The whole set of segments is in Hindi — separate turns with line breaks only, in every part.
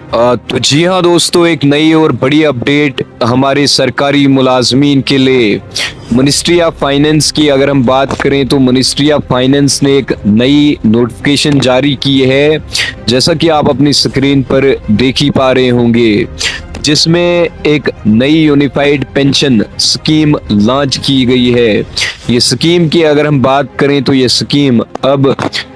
तो जी हाँ दोस्तों, एक नई और बड़ी अपडेट हमारे सरकारी मुलाजमीन के लिए। मिनिस्ट्री ऑफ फाइनेंस की अगर हम बात करें तो मिनिस्ट्री ऑफ फाइनेंस ने एक नई नोटिफिकेशन जारी की है, जैसा कि आप अपनी स्क्रीन पर देख ही पा रहे होंगे, जिसमें एक नई यूनिफाइड पेंशन स्कीम लॉन्च की गई है। ये स्कीम की अगर हम बात करें तो ये स्कीम अब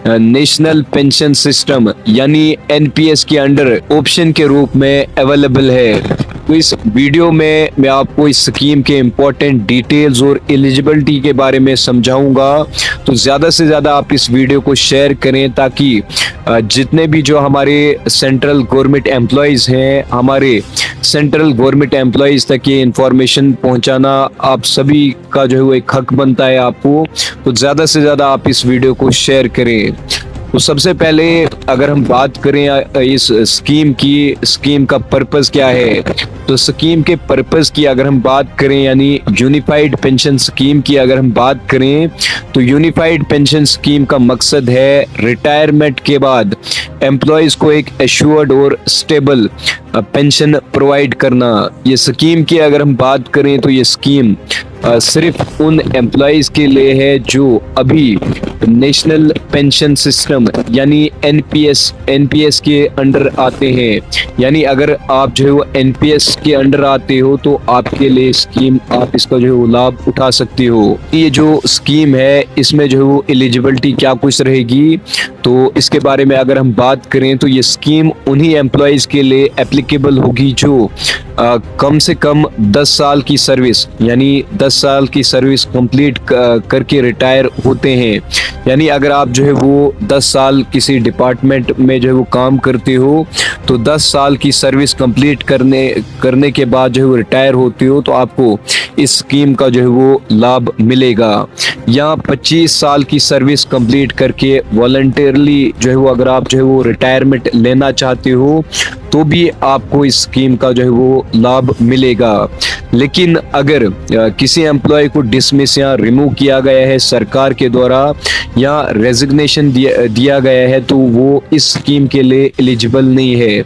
नेशनल पेंशन सिस्टम यानी एनपीएस के अंडर ऑप्शन के रूप में अवेलेबल है। तो इस वीडियो में मैं आपको इस स्कीम के इम्पोर्टेंट डिटेल्स और एलिजिबिलिटी के बारे में समझाऊंगा। तो ज़्यादा से ज़्यादा आप इस वीडियो को शेयर करें ताकि जितने भी जो हमारे सेंट्रल गवर्नमेंट एम्प्लॉयज़ हैं, हमारे सेंट्रल गवर्नमेंट एम्प्लॉयज़ तक ये इंफॉर्मेशन पहुंचाना आप सभी का जो है वो एक हक बनता है आपको। तो ज़्यादा से ज़्यादा आप इस वीडियो को शेयर करें। तो सबसे पहले अगर हम बात करें इस स्कीम का पर्पस क्या है, तो स्कीम के पर्पस की अगर हम बात करें यानी यूनिफाइड पेंशन स्कीम की अगर हम बात करें तो यूनिफाइड पेंशन स्कीम का मकसद है रिटायरमेंट के बाद एम्प्लॉयज को एक एश्योर्ड और स्टेबल पेंशन प्रोवाइड करना। ये स्कीम की अगर हम बात करें तो ये स्कीम सिर्फ उन एम्प्लॉयज के लिए है जो अभी नेशनल पेंशन सिस्टम यानी एनपीएस के अंडर आते हैं। यानी अगर आप जो है वो एनपीएस के अंडर आते हो तो आपके लिए स्कीम, आप इसका जो है वो लाभ उठा सकते हो। ये जो स्कीम है इसमें जो है वो एलिजिबिलिटी क्या कुछ रहेगी, तो इसके बारे में अगर हम बात करें तो ये स्कीम उन्हीं एम्प्लॉयज के लिए एप्लीकेबल होगी जो कम से कम 10 साल की सर्विस यानी 10 साल की सर्विस कंप्लीट करके रिटायर होते हैं। यानी अगर आप जो है वो 10 साल किसी डिपार्टमेंट में जो है वो काम करते हो तो 10 साल की सर्विस कंप्लीट करने के बाद जो है वो रिटायर होते हो तो आपको इस स्कीम का जो है वो लाभ मिलेगा। या 25 साल की सर्विस कंप्लीट करके वॉलंटियरली जो है वो अगर आप जो है वो रिटायरमेंट लेना चाहते हो तो भी आपको इस स्कीम का जो है वो लाभ मिलेगा। लेकिन अगर किसी एम्प्लॉय को डिसमिस या रिमूव किया गया है सरकार के द्वारा या रेजिग्नेशन दिया गया है तो वो इस स्कीम के लिए एलिजिबल नहीं है।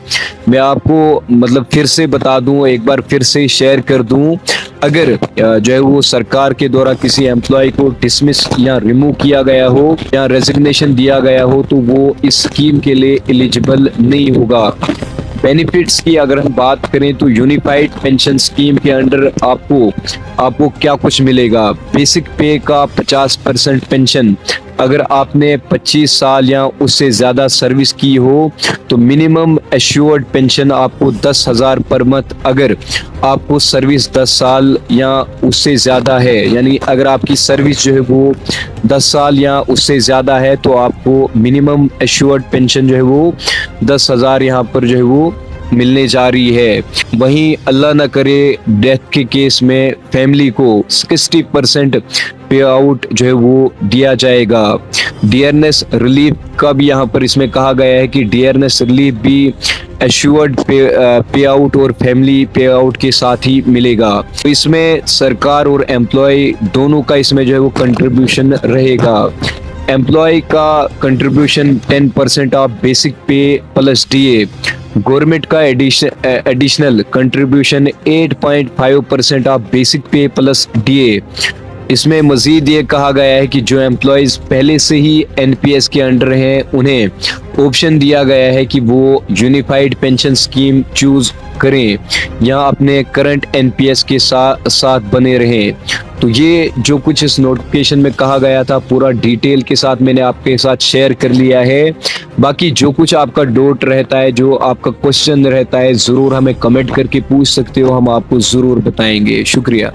मैं आपको मतलब फिर से बता दूं, एक बार फिर से शेयर कर दूं, अगर जो है वो सरकार के द्वारा किसी एम्प्लॉय को डिसमिस या रिमूव किया गया हो या रेजिग्नेशन दिया गया हो तो वो इस स्कीम के लिए एलिजिबल नहीं होगा। बेनिफिट्स की अगर हम बात करें तो यूनिफाइड पेंशन स्कीम के अंडर आपको क्या कुछ मिलेगा। बेसिक पे का 50% पेंशन अगर आपने 25 साल या उससे ज़्यादा सर्विस की हो तो मिनिमम एश्योर्ड पेंशन आपको 10,000 पर मंथ। अगर आपको सर्विस 10 साल या उससे ज़्यादा है यानी अगर आपकी सर्विस जो है वो 10 साल या उससे ज़्यादा है तो आपको मिनिमम एश्योर्ड पेंशन जो है वो 10,000 यहाँ पर जो है वो मिलने जा रही है। वहीं अल्लाह न करे डेथ के केस में फैमिली को 60% पे आउट जो है वो दिया जाएगा। डियरनेस रिलीफ का भी यहाँ पर इसमें कहा गया है कि डियरनेस रिलीफ भी एश्योर्ड पे आउट और फैमिली पे आउट के साथ ही मिलेगा। तो इसमें सरकार और एम्प्लॉय दोनों का इसमें जो है वो कंट्रीब्यूशन रहेगा। एम्प्लॉय का कंट्रीब्यूशन 10% ऑफ बेसिक पे प्लस डीए, गवर्नमेंट का एडिशनल कंट्रीब्यूशन 8.5% ऑफ बेसिक पे प्लस डीए। इसमें मजीद ये कहा गया है कि जो एम्प्लॉयज़ पहले से ही एनपीएस के अंडर हैं उन्हें ऑप्शन दिया गया है कि वो यूनिफाइड पेंशन स्कीम चूज करें या अपने करंट एनपीएस के साथ बने रहें। तो ये जो कुछ इस नोटिफिकेशन में कहा गया था पूरा डिटेल के साथ मैंने आपके साथ शेयर कर लिया है। बाकी जो कुछ आपका डाउट रहता है, जो आपका क्वेश्चन रहता है, ज़रूर हमें कमेंट करके पूछ सकते हो, हम आपको ज़रूर बताएंगे। शुक्रिया।